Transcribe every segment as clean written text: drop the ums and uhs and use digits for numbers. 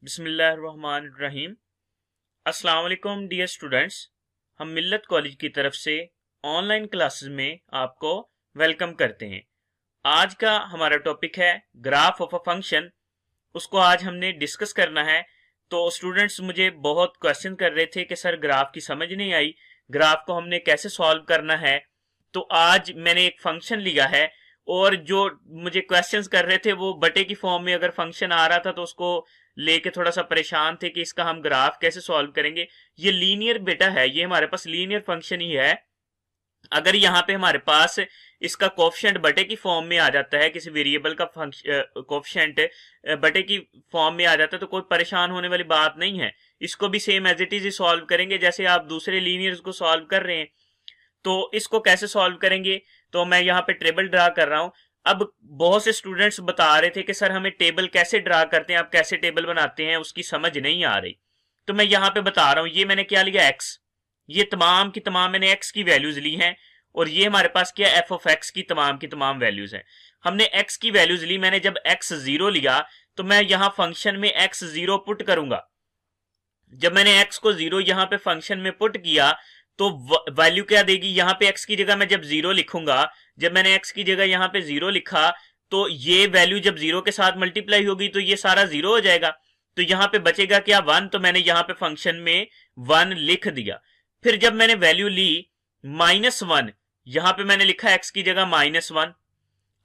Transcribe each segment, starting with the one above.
बिस्मिल्लाहिर्रहमानिर्रहीम। अस्सलाम वालेकुम डियर स्टूडेंट्स, हम मिल्लत कॉलेज की तरफ से ऑनलाइन क्लासेस में आपको वेलकम करते हैं। आज का हमारा टॉपिक है ग्राफ ऑफ अ फंक्शन। उसको आज हमने डिस्कस करना है। तो स्टूडेंट्स मुझे बहुत क्वेश्चन कर रहे थे कि सर ग्राफ की समझ नहीं आई, ग्राफ को हमने कैसे सॉल्व करना है। तो आज मैंने एक फंक्शन लिया है और जो मुझे क्वेश्चंस कर रहे थे वो बटे की फॉर्म में अगर फंक्शन आ रहा था तो उसको लेके थोड़ा सा परेशान थे कि इसका हम ग्राफ कैसे सॉल्व करेंगे। ये लीनियर बेटा है, ये हमारे पास लीनियर फंक्शन ही है। अगर यहाँ पे हमारे पास इसका कोफिशिएंट बटे की फॉर्म में आ जाता है, किसी वेरिएबल का कोफिशिएंट बटे की फॉर्म में आ जाता है तो कोई परेशान होने वाली बात नहीं है। इसको भी सेम एज इट इज ही सॉल्व करेंगे जैसे आप दूसरे लीनियर्स को सॉल्व कर रहे हैं। तो इसको कैसे सॉल्व करेंगे, तो मैं यहाँ पे टेबल ड्रा कर रहा हूं। अब बहुत से स्टूडेंट्स बता रहे थे कि सर हमें टेबल कैसे ड्रा करते हैं, आप कैसे टेबल बनाते हैं, उसकी समझ नहीं आ रही। तो मैं यहाँ पे बता रहा हूं, ये मैंने क्या लिया एक्स, ये तमाम की तमाम मैंने एक्स की वैल्यूज ली हैं और ये हमारे पास क्या एफ ऑफ एक्स की तमाम वैल्यूज हैं। हमने एक्स की वैल्यूज ली, मैंने जब एक्स 0 लिया तो मैं यहाँ फंक्शन में एक्स 0 पुट करूंगा। जब मैंने एक्स को 0 यहाँ पे फंक्शन में पुट किया तो वैल्यू क्या देगी, यहाँ पे x की जगह मैं जब 0 लिखूंगा, जब मैंने x की जगह यहाँ पे 0 लिखा तो ये वैल्यू जब 0 के साथ मल्टीप्लाई होगी तो ये सारा 0 हो जाएगा। तो यहाँ पे बचेगा क्या 1, तो मैंने यहाँ पे फंक्शन में 1 लिख दिया। फिर जब मैंने वैल्यू ली -1, यहाँ पे मैंने लिखा x की जगह -1।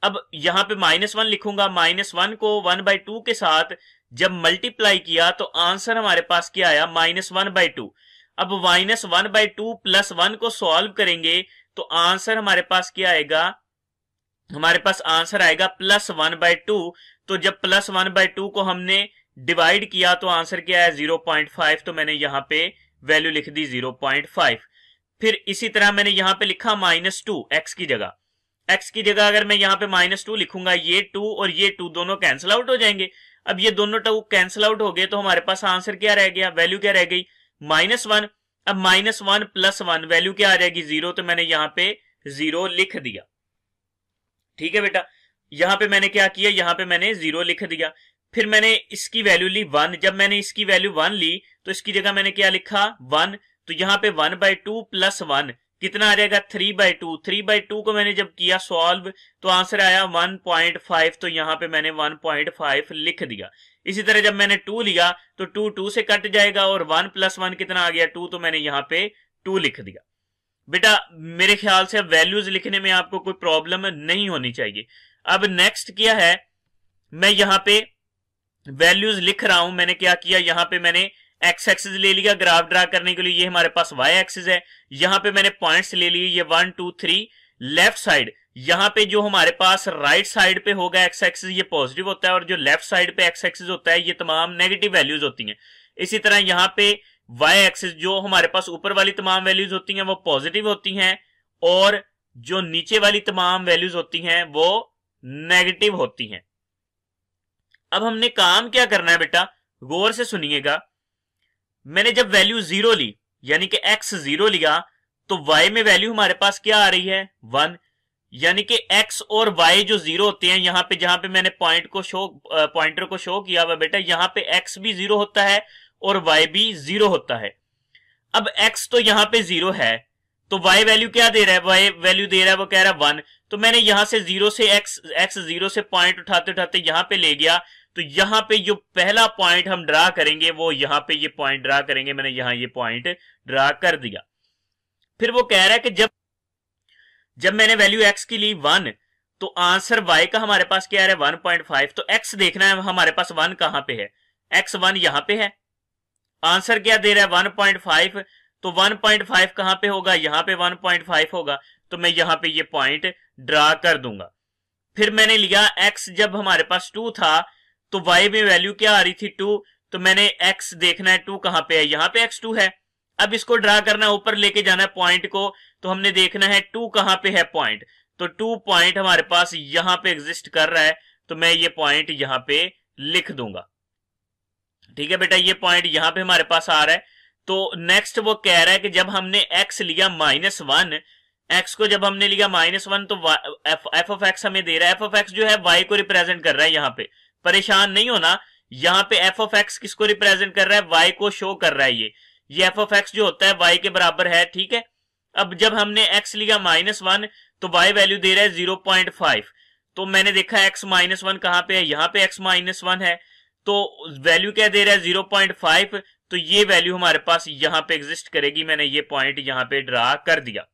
अब यहाँ पे -1 लिखूंगा, -1 को 1/2 के साथ जब मल्टीप्लाई किया तो आंसर हमारे पास क्या आया -1/2। अब -1/2 प्लस 1 को सॉल्व करेंगे तो आंसर हमारे पास क्या आएगा, हमारे पास आंसर आएगा +1/2। तो जब +1/2 को हमने डिवाइड किया तो आंसर क्या है 0.5। तो मैंने यहां पे वैल्यू लिख दी 0.5। फिर इसी तरह मैंने यहां पे लिखा -2 x की जगह। x की जगह अगर मैं यहां पे -2 लिखूंगा, ये 2 और ये 2 दोनों कैंसिल आउट हो जाएंगे। अब ये दोनों 2 कैंसिल आउट हो गए तो हमारे पास आंसर क्या रह गया, वैल्यू क्या रह गई -1। अब -1 प्लस 1 वैल्यू क्या आ जाएगी 0। तो मैंने यहां पे 0 लिख दिया। ठीक है बेटा, यहां पे मैंने क्या किया, यहां पे मैंने 0 लिख दिया। फिर मैंने इसकी वैल्यू ली 1। जब मैंने इसकी वैल्यू 1 ली तो इसकी जगह मैंने क्या लिखा 1। तो यहां पे 1/2 प्लस 1 कितना आ जाएगा 3/2। 3/2 को मैंने जब किया सॉल्व तो आंसर आया 1.5। तो यहां पे मैंने 1.5 लिख दिया। इसी तरह जब मैंने 2 लिया तो 2 से कट जाएगा और 1 + 1 कितना आ गया 2। तो मैंने यहां पे 2 लिख दिया। बेटा मेरे ख्याल से अब वैल्यूज लिखने में आपको कोई प्रॉब्लम नहीं होनी चाहिए। अब नेक्स्ट क्या है, मैं यहां पे वैल्यूज लिख रहा हूं। मैंने क्या किया, यहां पे मैंने एक्स एक्सिस ले लिया ग्राफ ड्रा करने के लिए, ये हमारे पास वाई एक्सिस है। यहां पे मैंने पॉइंट्स ले लिए, ये 1 2 3। लेफ्ट साइड यहां पे जो हमारे पास राइट साइड पे होगा एक्स एक्सिस ये पॉजिटिव होता है और जो लेफ्ट साइड पे एक्स एक्सिस होता है ये तमाम नेगेटिव वैल्यूज होती हैं। इसी तरह यहां पे वाई एक्सिस जो हमारे पास ऊपर वाली तमाम वैल्यूज होती हैं वो पॉजिटिव होती हैं और जो नीचे वाली तमाम वैल्यूज होती हैं वो नेगेटिव होती हैं। अब हमने काम क्या करना है बेटा, गौर से सुनिएगा। मैंने जब वैल्यू 0 ली यानी कि x 0 लिया तो y में वैल्यू हमारे पास क्या आ रही है 1। यानी कि x और y जो 0 होते हैं, यहां पे जहां पे मैंने पॉइंटर को शो किया हुआ बेटा, यहां पे x भी 0 होता है और y भी 0 होता है। अब x तो यहां पे 0 है तो y वैल्यू क्या दे रहा है, y वैल्यू दे रहा है वो कह रहा है 1। तो मैंने यहां से 0 से x 0 से पॉइंट उठाते उठाते यहां पे ले गया। तो यहां पे जो पहला पॉइंट हम ड्रा करेंगे वो यहां पे ये पॉइंट ड्रा करेंगे। मैंने यहां ये पॉइंट ड्रा कर दिया। फिर वो कह रहा है कि जब मैंने वैल्यू x की ली 1 तो आंसर y का हमारे पास क्या है 1.5। तो x देखना है हमारे पास 1 कहां पे है, x 1 यहां पे है। आंसर क्या दे रहा है 1.5। तो 1.5 कहां पे होगा, यहां पे 1.5 होगा। तो मैं यहां पे ये पॉइंट ड्रा कर दूंगा। फिर मैंने लिया x जब हमारे पास 2 था तो y में वैल्यू क्या आ रही थी 2। तो मैंने x देखना है 2 कहां पे है, यहां पे x 2 है। अब इसको ड्रा करना है, ऊपर लेके जाना है पॉइंट को। तो हमने देखना है 2 कहां पे है पॉइंट। तो 2 पॉइंट हमारे पास यहां पे एग्जिस्ट कर रहा है। तो मैं ये पॉइंट यहां पे लिख दूंगा। ठीक है बेटा, ये पॉइंट यहां पे हमारे पास आ रहा है। तो नेक्स्ट वो कह रहा है कि जब हमने x लिया -1, x को जब हमने लिया -1 तो f ऑफ x हमें दे रहा है। f ऑफ x जो है y को रिप्रेजेंट कर रहा है। यहां पे परेशान नहीं होना, यहाँ पे एफ ऑफ एक्स किसको रिप्रेजेंट कर रहा है, वाई को शो कर रहा है। ये एफ ऑफ एक्स जो होता है वाई के बराबर है, ठीक है। अब जब हमने एक्स लिया -1 तो वाई वैल्यू दे रहा है 0.5, तो मैंने देखा एक्स -1 कहां पे है, यहाँ पे एक्स -1 है, तो वैल्यू क्या दे रहा है 0.5, तो ये वैल्यू हमारे पास यहां पे एग्जिस्ट करेगी। मैंने ये पॉइंट यहां पे ड्रा कर दिया।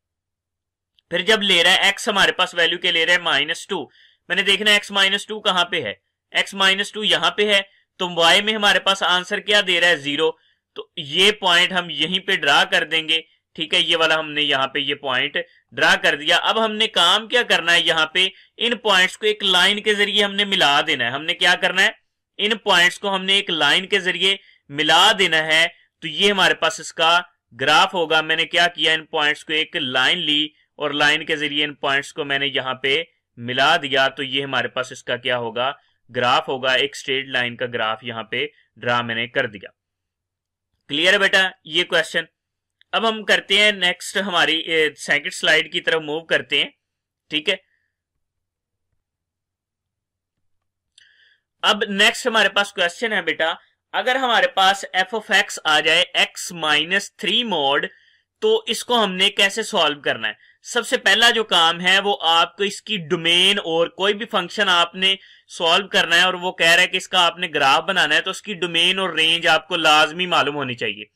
फिर जब ले रहा है एक्स हमारे पास वैल्यू के ले रहा है -2, मैंने देखना है एक्स -2 कहां पे है, एक्स -2 यहां पे है, तो y में हमारे पास आंसर क्या दे रहा है 0, तो ये पॉइंट हम यहीं पे ड्रा कर देंगे, ठीक है। ये वाला हमने यहाँ पे ये पॉइंट ड्रा कर दिया। अब हमने काम क्या करना है, यहाँ पे इन पॉइंट्स को एक लाइन के जरिए हमने मिला देना है। हमने क्या करना है, इन पॉइंट्स को हमने एक लाइन के जरिए मिला देना है, तो ये हमारे पास इसका ग्राफ होगा। मैंने क्या किया, इन पॉइंट्स को एक लाइन ली और लाइन के जरिए इन पॉइंट्स को मैंने यहाँ पे मिला दिया, तो ये हमारे पास इसका क्या होगा, ग्राफ होगा। एक स्ट्रेट लाइन का ग्राफ यहाँ पे ड्रा मैंने कर दिया। क्लियर है बेटा ये क्वेश्चन। अब हम करते हैं नेक्स्ट, हमारी सेकंड स्लाइड की तरफ मूव करते हैं, ठीक है। अब नेक्स्ट हमारे पास क्वेश्चन है बेटा, अगर हमारे पास एफ ऑफ एक्स आ जाए x -3 मोड, तो इसको हमने कैसे सॉल्व करना है। सबसे पहला जो काम है वो आपको इसकी डोमेन और कोई भी फंक्शन आपने सॉल्व करना है और वो कह रहा है कि इसका आपने ग्राफ बनाना है, तो उसकी डोमेन और रेंज आपको लाजमी मालूम होनी चाहिए।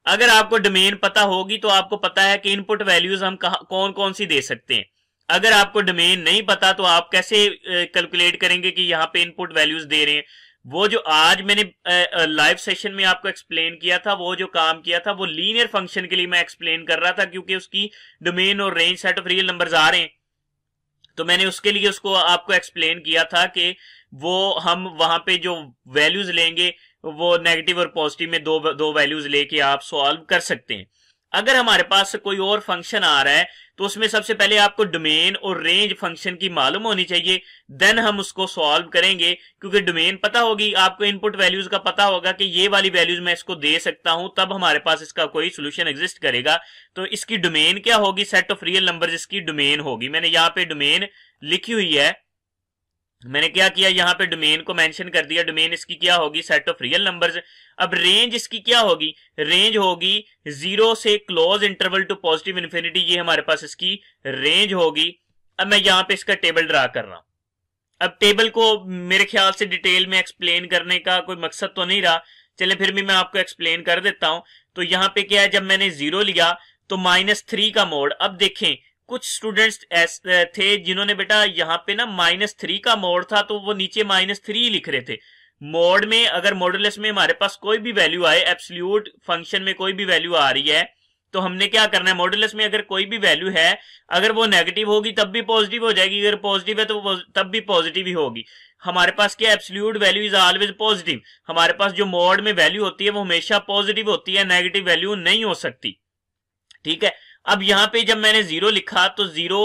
अगर आपको डोमेन पता होगी तो आपको पता है कि इनपुट वैल्यूज हम कौन कौन सी दे सकते हैं। अगर आपको डोमेन नहीं पता तो आप कैसे कैलकुलेट करेंगे कि यहाँ पे इनपुट वैल्यूज दे रहे हैं। वो जो आज मैंने लाइव सेशन में आपको एक्सप्लेन किया था, वो जो काम किया था वो लीनियर फंक्शन के लिए मैं एक्सप्लेन कर रहा था, क्योंकि उसकी डोमेन और range set of real numbers आ रहे हैं, तो मैंने उसके लिए उसको आपको एक्सप्लेन किया था कि वो हम वहां पे जो वैल्यूज लेंगे वो नेगेटिव और पॉजिटिव में दो वैल्यूज लेके आप सॉल्व कर सकते हैं। अगर हमारे पास कोई और फंक्शन आ रहा है तो उसमें सबसे पहले आपको डोमेन और रेंज फंक्शन की मालूम होनी चाहिए, देन हम उसको सॉल्व करेंगे। क्योंकि डोमेन पता होगी, आपको इनपुट वैल्यूज का पता होगा कि ये वाली वैल्यूज मैं इसको दे सकता हूं, तब हमारे पास इसका कोई सोल्यूशन एग्जिस्ट करेगा। तो इसकी डोमेन क्या होगी, सेट ऑफ रियल नंबर्स इसकी डोमेन होगी। मैंने यहाँ पे डोमेन लिखी हुई है, मैंने क्या किया, यहाँ पे डोमेन को मेंशन कर दिया। डोमेन इसकी क्या होगी, सेट ऑफ रियल नंबर्स। अब रेंज इसकी क्या होगी, रेंज होगी 0 से close interval to positive infinity, ये हमारे पास इसकी रेंज होगी। अब मैं यहाँ पे इसका टेबल ड्रा कर रहा हूं। अब टेबल को मेरे ख्याल से डिटेल में एक्सप्लेन करने का कोई मकसद तो नहीं रहा, चले फिर भी मैं आपको एक्सप्लेन कर देता हूं। तो यहाँ पे क्या है, जब मैंने 0 लिया तो -3 का मोड। अब देखें कुछ स्टूडेंट्स थे जिन्होंने बेटा यहाँ पे ना -3 का मोड था, तो वो नीचे -3 लिख रहे थे। मोड में अगर मॉडुलस में हमारे पास कोई भी वैल्यू आए, एब्सोल्यूट फंक्शन में कोई भी वैल्यू आ रही है, तो हमने क्या करना है, मॉडुलस में अगर कोई भी वैल्यू है, अगर वो नेगेटिव होगी तब भी पॉजिटिव हो जाएगी, अगर पॉजिटिव है तो तब भी पॉजिटिव ही होगी। हमारे पास क्या, absolute value is always positive. हमारे पास जो मोड में वैल्यू होती है वो हमेशा पॉजिटिव होती है, नेगेटिव वैल्यू नहीं हो सकती, ठीक है। अब यहाँ पे जब मैंने 0 लिखा तो 0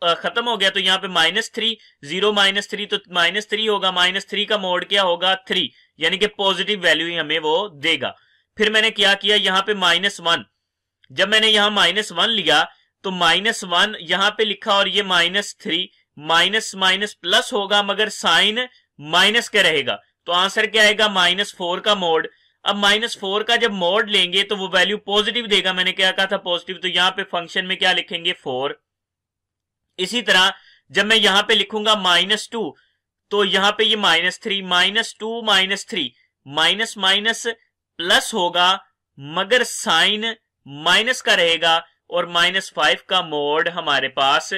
खत्म हो गया, तो यहाँ पे -3, 0 -3 तो -3 होगा। -3 का मोड क्या होगा, 3, यानी कि पॉजिटिव वैल्यू ही हमें वो देगा। फिर मैंने क्या किया, यहाँ पे -1, जब मैंने यहाँ -1 लिया तो -1 यहाँ पे लिखा और ये -3, माइनस माइनस प्लस होगा मगर साइन माइनस का रहेगा, तो आंसर क्या आएगा, -4 का मोड। अब -4 का जब मोड लेंगे तो वो वैल्यू पॉजिटिव देगा। मैंने क्या कहा था, पॉजिटिव, तो यहां पे फंक्शन में क्या लिखेंगे, 4। इसी तरह जब मैं यहां पे लिखूंगा -2 तो यहां पे ये -3, -2 -3, माइनस माइनस प्लस होगा मगर साइन माइनस का रहेगा, और -5 का मोड हमारे पास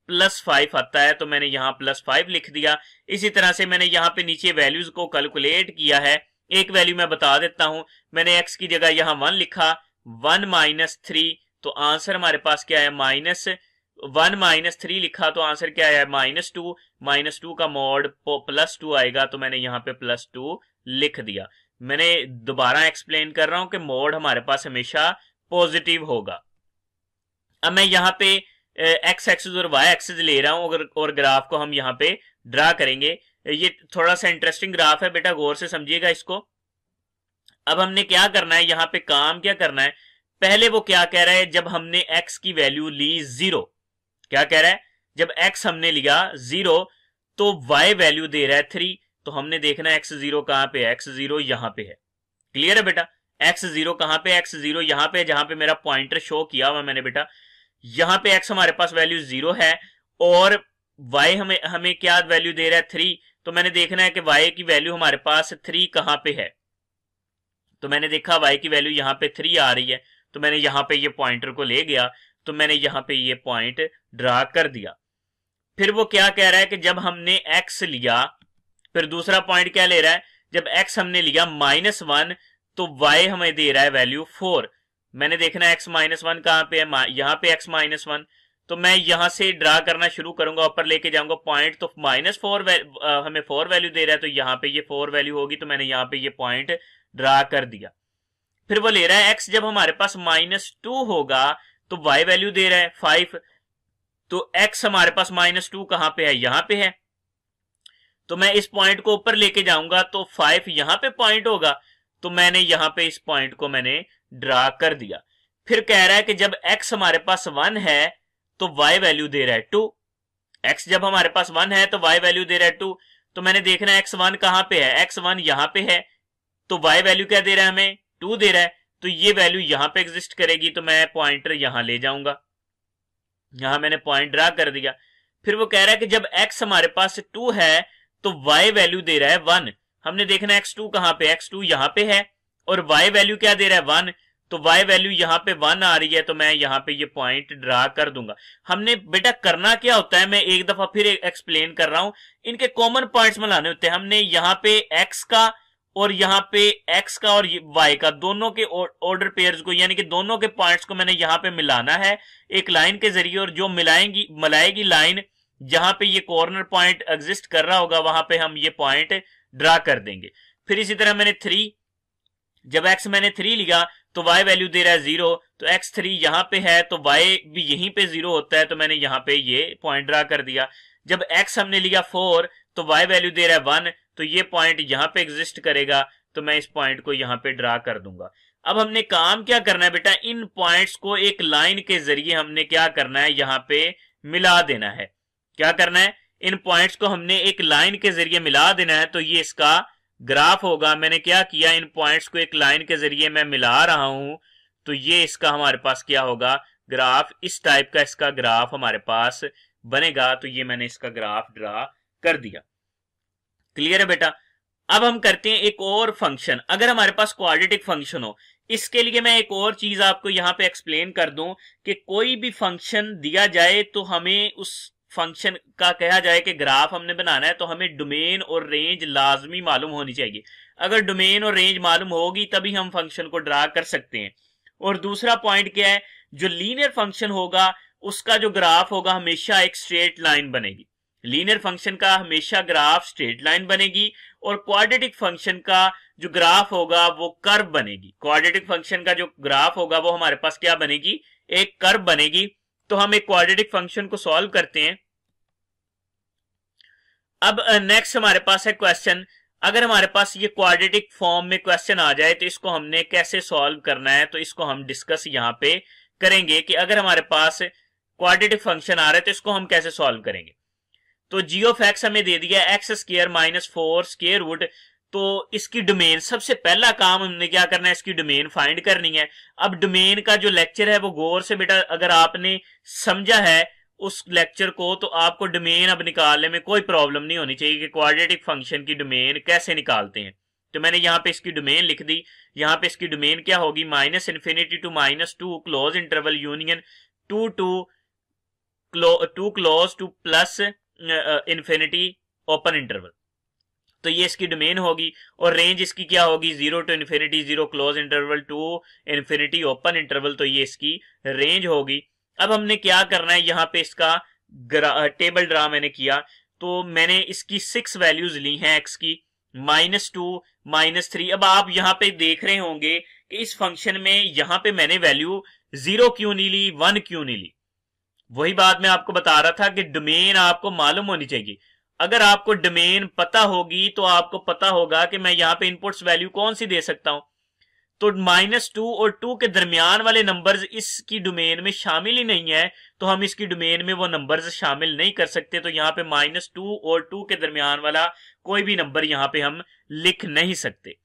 +5 आता है, तो मैंने यहां +5 लिख दिया। इसी तरह से मैंने यहां पे नीचे वैल्यूज को कैलकुलेट किया है। एक वैल्यू मैं बता देता हूं, मैंने x की जगह यहां 1 लिखा, 1 -3, तो आंसर हमारे पास क्या है, -1 -3 लिखा, तो आंसर क्या है, -2, -2 का मोड +2 आएगा, तो मैंने यहां पे +2 लिख दिया। मैंने दोबारा एक्सप्लेन कर रहा हूं कि मोड हमारे पास हमेशा पॉजिटिव होगा। अब मैं यहां पे x एक्सिस और y एक्सिस ले रहा हूं और ग्राफ को हम यहां पे ड्रा करेंगे। ये थोड़ा सा इंटरेस्टिंग ग्राफ है बेटा, गौर से समझिएगा इसको। अब हमने क्या करना है, यहां पे काम क्या करना है, पहले वो क्या कह रहा है, जब हमने x की वैल्यू ली 0, क्या कह रहा है, जब x हमने लिया 0 तो y वैल्यू दे रहा है 3, तो हमने देखना है x0 कहां पे है, x0 यहां पे है। क्लियर है बेटा? x0 कहां पे, x0 यहां पे, जहां पे मेरा पॉइंटर शो किया हुआ मैंने बेटा, यहां पे x हमारे पास वैल्यू 0 है और y हमें क्या वैल्यू दे रहा है 3। तो मैंने देखना है कि y की वैल्यू हमारे पास 3 कहां पे है। तो मैंने देखा y की वैल्यू यहां पे 3 आ रही है, तो मैंने यहां पे ये पॉइंटर को ले गया, तो मैंने यहां पे ये पॉइंट ड्रा कर दिया। फिर वो क्या कह रहा है कि जब हमने x लिया, फिर दूसरा पॉइंट क्या ले रहा है, जब x हमने लिया -1 तो y हमें दे रहा है वैल्यू 4। मैंने देखना है x -1 कहां पे है, यहां पे x -1। तो मैं यहां से ड्रा करना शुरू करूंगा, ऊपर लेके जाऊंगा पॉइंट, तो -4 हमें 4 वैल्यू दे रहा है, तो यहां पे ये 4 वैल्यू होगी, तो मैंने यहां पे ये पॉइंट ड्रा कर दिया। फिर वो ले रहा है x जब हमारे पास -2 होगा तो y वैल्यू दे रहा है 5। तो x हमारे पास -2 कहां पे है, यहां पे है, तो मैं इस पॉइंट को ऊपर लेके जाऊंगा तो 5 यहां पे पॉइंट होगा, तो मैंने यहां पे इस पॉइंट को मैंने ड्रा कर दिया। फिर कह रहा है कि जब x हमारे पास 1 है तो y वैल्यू दे रहा है 2। x जब हमारे पास 1 है तो y वैल्यू दे रहा है 2। तो मैंने देखना है x1 कहां पे है, x1 यहां पे है, तो y वैल्यू क्या दे रहा है, हमें 2 दे रहा है, तो ये वैल्यू यहां पे एग्जिस्ट करेगी, तो मैं पॉइंटर यहां ले जाऊंगा, यहां मैंने पॉइंट ड्रा कर दिया। फिर वो कह रहा है कि जब x हमारे पास 2 है तो y वैल्यू दे रहा है 1। हमने देखना x2 कहां पे, x2 यहां पे है, और y वैल्यू क्या दे रहा है 1, तो y वैल्यू यहां पे 1 आ रही है, तो मैं यहां पे ये पॉइंट ड्रा कर दूंगा। हमने बेटा करना क्या होता है, मैं एक दफा फिर एक्सप्लेन कर रहा हूं, इनके कॉमन पॉइंट्स मिलाने होते हैं। हमने यहां पे x का और यहां पे x का और y का दोनों के ऑर्डर पेयर्स को, यानी कि दोनों के पॉइंट्स को मैंने यहां पे मिलाना है एक लाइन के जरिए, और जो मिलाएगी लाइन, जहां पे ये कॉर्नर पॉइंट एग्जिस्ट कर रहा होगा वहां पे हम ये पॉइंट ड्रा कर देंगे। फिर इसी तरह मैंने 3, जब x मैंने 3 लिया तो y वैल्यू दे रहा है 0, तो x3 यहां पे है तो y भी यहीं पे 0 होता है, तो मैंने यहां पे ये पॉइंट ड्रा कर दिया। जब x हमने लिया 4 तो y वैल्यू दे रहा है 1, तो ये पॉइंट यहां पे एग्जिस्ट करेगा, तो मैं इस पॉइंट को यहां पे ड्रा कर दूंगा। अब हमने काम क्या करना है बेटा, इन पॉइंट्स को एक लाइन के जरिए हमने क्या करना है, यहां पे मिला देना है। क्या करना है, इन पॉइंट्स को हमने एक लाइन के जरिए मिला देना है, तो ये इसका ग्राफ होगा। मैंने क्या किया, इन पॉइंट्स को एक लाइन के जरिए मैं मिला रहा हूं, तो ये इसका हमारे पास क्या होगा, ग्राफ, इस टाइप का इसका ग्राफ हमारे पास बनेगा। तो ये मैंने इसका ग्राफ ड्रा कर दिया। क्लियर है बेटा? अब हम करते हैं एक और फंक्शन। अगर हमारे पास क्वाड्रेटिक फंक्शन हो, इसके लिए मैं एक और चीज आपको यहां पे एक्सप्लेन कर दूं कि कोई भी फंक्शन दिया जाए तो हमें उस फंक्शन का कहा जाए कि ग्राफ हमने बनाना है, तो हमें डोमेन और रेंज लाजमी मालूम होनी चाहिए। अगर डोमेन और रेंज मालूम होगी तभी हम फंक्शन को ड्रा कर सकते हैं। और दूसरा पॉइंट क्या है, जो लीनियर फंक्शन होगा उसका जो ग्राफ होगा हमेशा एक स्ट्रेट लाइन बनेगी। लीनियर फंक्शन का हमेशा ग्राफ स्ट्रेट लाइन बनेगी, और क्वाड्रेटिक फंक्शन का जो ग्राफ होगा वो कर्व बनेगी। क्वाड्रेटिक फंक्शन का जो ग्राफ होगा वो हमारे पास क्या बनेगी, एक कर्व बनेगी। तो हम एक क्वाड्रेटिक फंक्शन को सॉल्व करते हैं। अब नेक्स्ट हमारे पास है क्वेश्चन। अगर हमारे पास ये क्वाड्रेटिक फॉर्म में क्वेश्चन आ जाए तो इसको हमने कैसे सॉल्व करना है, तो इसको हम डिस्कस यहां पे करेंगे कि अगर हमारे पास क्वाड्रेटिक फंक्शन आ रहा है तो इसको हम कैसे सॉल्व करेंगे। तो जी ऑफ एक्स हमें दे दिया x² - 4 स्क्वायर रूट, तो इसकी डोमेन, सबसे पहला काम हमने क्या करना है, इसकी डोमेन फाइंड करनी है। अब डोमेन का जो लेक्चर है वो गौर से बेटा अगर आपने समझा है उस लेक्चर को, तो आपको डोमेन अब निकालने में कोई प्रॉब्लम नहीं होनी चाहिए कि क्वाड्रेटिक फंक्शन की डोमेन कैसे निकालते हैं। तो मैंने यहाँ पे इसकी डोमेन लिख दी। यहाँ पे इसकी डोमेन क्या होगी, -∞ to -2 close interval union 2 close two plus infinity open interval. तो ये इसकी डोमेन होगी, और रेंज इसकी क्या होगी, 0 to ∞, 0 close interval to infinity open interval, तो ये इसकी रेंज होगी। अब हमने क्या करना है, यहाँ पे इसका टेबल ड्रा मैंने किया, तो मैंने इसकी 6 वैल्यूज ली हैं x की, -2 -3। अब आप यहाँ पे देख रहे होंगे कि इस फंक्शन में यहाँ पे मैंने वैल्यू 0 क्यों नहीं ली, 1 क्यों नहीं ली। वही बात मैं आपको बता रहा था कि डोमेन आपको मालूम होनी चाहिए। अगर आपको डोमेन पता होगी तो आपको पता होगा कि मैं यहाँ पे इनपुट्स वैल्यू कौन सी दे सकता हूं। तो -2 और 2 के दरमियान वाले नंबर्स इसकी डोमेन में शामिल ही नहीं है, तो हम इसकी डोमेन में वो नंबर्स शामिल नहीं कर सकते। तो यहाँ पे -2 और 2 के दरमियान वाला कोई भी नंबर यहाँ पे हम लिख नहीं सकते।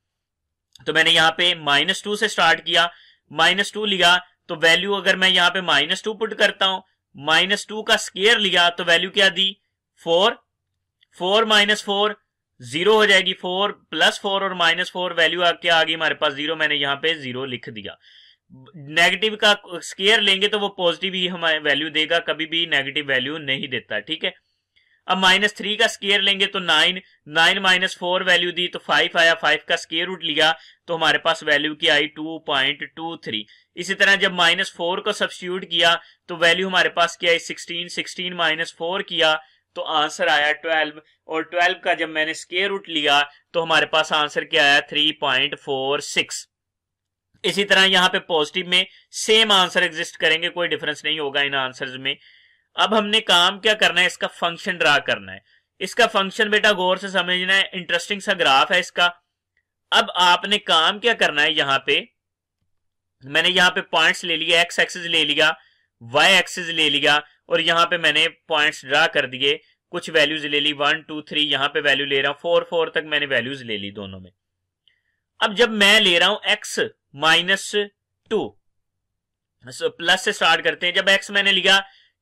तो मैंने यहाँ पे -2 से स्टार्ट किया, -2 लिया, तो वैल्यू अगर मैं यहाँ पे -2 पुट करता हूं, -2 का स्क्वायर लिया तो वैल्यू क्या दी 4, 4 - 4 0 हो जाएगी, 4 + 4 और -4 वैल्यू क्या आ गई हमारे पास 0, मैंने यहाँ पे 0 लिख दिया। नेगेटिव का स्क्वायर लेंगे तो वो पॉजिटिव ही हमें वैल्यू देगा, कभी भी नेगेटिव वैल्यू नहीं देता, ठीक है। अब -3 का स्क्वायर लेंगे तो 9, 9 - 4 वैल्यू दी तो 5 आया, 5 का स्क्वायर रूट लिया तो हमारे पास वैल्यू की आई 2.23। इसी तरह जब -4 को सब्स्टिट्यूट किया तो वैल्यू हमारे पास क्या आई 16, 16 - 4 किया तो आंसर आया 12, और 12 का जब मैंने स्क्वायर रूट लिया तो हमारे पास आंसर क्या आया 3.46। इसी तरह यहां पे पॉजिटिव में सेम आंसर एग्जिस्ट करेंगे, कोई डिफरेंस नहीं होगा इन आंसर्स में। अब हमने काम क्या करना है, इसका फंक्शन ड्रा करना है। इसका फंक्शन बेटा गौर से समझना है, इंटरेस्टिंग सा ग्राफ है इसका। अब आपने काम क्या करना है, यहां पे मैंने यहां पे पॉइंट्स ले लिया, एक्स एक्सिस ले लिया, वाई एक्सिस ले लिया, और यहां पे मैंने पॉइंट्स ड्रा कर दिए, कुछ वैल्यूज ले ली 1 2 3, यहां पे वैल्यू ले रहा हूं 4 4 तक मैंने वैल्यूज ले ली दोनों में। अब जब मैं ले रहा हूं x -2, प्लस से स्टार्ट करते हैं, जब x मैंने लिया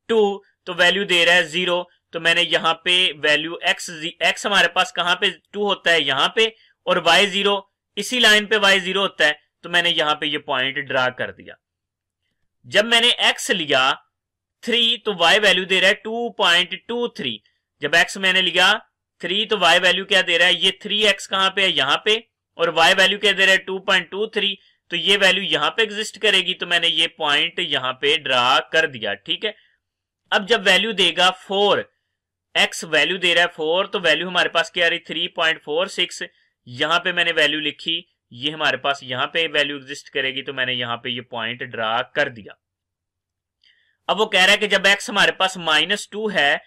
2 तो वैल्यू दे रहा है 0, तो मैंने यहां पे वैल्यू x हमारे पास कहां पे 2 होता है यहां पे, और y 0 इसी लाइन पे y 0 होता है, तो मैंने यहां पे ये पॉइंट ड्रा कर दिया। जब मैंने x लिया 3 तो y वैल्यू दे रहा है 2.23। जब x मैंने लिया 3 तो y वैल्यू क्या दे रहा है, ये 3x कहां पे है यहां पे, और y वैल्यू क्या दे रहा है 2.23, तो ये वैल्यू यहां पे एग्जिस्ट करेगी, तो मैंने ये पॉइंट यहां पे ड्रा कर दिया, ठीक है। अब जब वैल्यू देगा 4, x वैल्यू दे रहा है 4, तो वैल्यू हमारे पास क्या आ रही 3.46, यहां पे मैंने वैल्यू लिखी, ये हमारे पास यहां पे वैल्यू एग्जिस्ट करेगी, तो मैंने यहां पे ये पॉइंट ड्रा कर दिया। अब वो कह रहा है कि जब x हमारे पास -2 है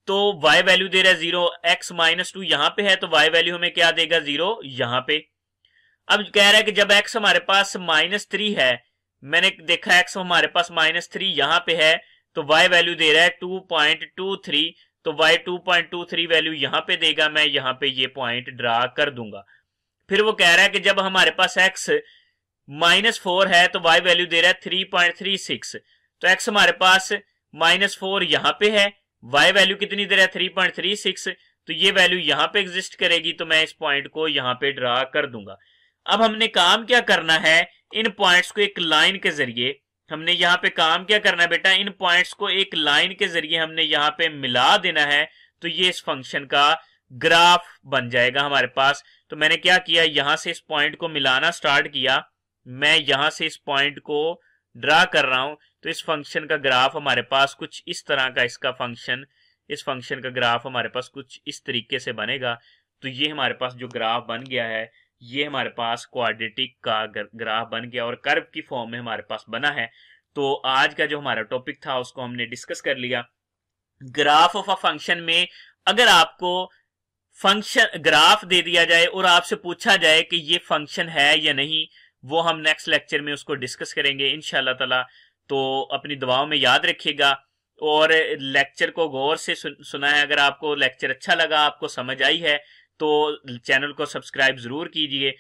तो y वैल्यू दे रहा है 0, x -2 यहां पे है तो y वैल्यू हमें क्या देगा 0 यहां पे। अब कह रहा है कि जब x हमारे पास -3 है, मैंने देखा x हमारे पास -3 यहां पे है, तो y वैल्यू दे रहा है 2.23, तो y 2.23 वैल्यू यहां पे देगा, मैं यहां पे ये पॉइंट ड्रा कर दूंगा। फिर वो कह रहा है कि जब हमारे पास x -4 है तो y वैल्यू दे रहा है 3.36, तो x हमारे पास -4 यहां पे है, y वैल्यू कितनी दे रहा है 3.36, तो ये वैल्यू यहां पे एग्जिस्ट करेगी, तो मैं इस पॉइंट को यहां पे ड्रा कर दूंगा। अब हमने काम क्या करना है, इन पॉइंट्स को एक लाइन के जरिए हमने यहां पे काम क्या करना है बेटा, इन पॉइंट्स को एक लाइन के जरिए हमने यहां पे मिला देना है, तो ये इस फंक्शन का ग्राफ बन जाएगा हमारे पास। तो मैंने क्या किया, यहां से इस पॉइंट को मिलाना स्टार्ट किया, मैं यहां से इस पॉइंट को ड्रा कर रहा हूं, तो इस फंक्शन का ग्राफ हमारे पास कुछ इस तरह का, इसका फंक्शन, इस फंक्शन का ग्राफ हमारे पास कुछ इस तरीके से बनेगा। तो ये हमारे पास जो ग्राफ बन गया है, ये हमारे पास क्वाड्रेटिक का ग्राफ बन गया और कर्व की फॉर्म में हमारे पास बना है। तो आज का जो हमारा टॉपिक था उसको हमने डिस्कस कर लिया। ग्राफ ऑफ अ फंक्शन में अगर आपको फंक्शन ग्राफ दे दिया जाए और आपसे पूछा जाए कि ये फंक्शन है या नहीं, वो हम नेक्स्ट लेक्चर में उसको डिस्कस करेंगे इंशाल्लाह ताला। तो अपनी दुआओं में याद रखिएगा और लेक्चर को गौर से सुना है। अगर आपको लेक्चर अच्छा लगा, आपको समझ आई है, तो चैनल को सब्सक्राइब जरूर कीजिए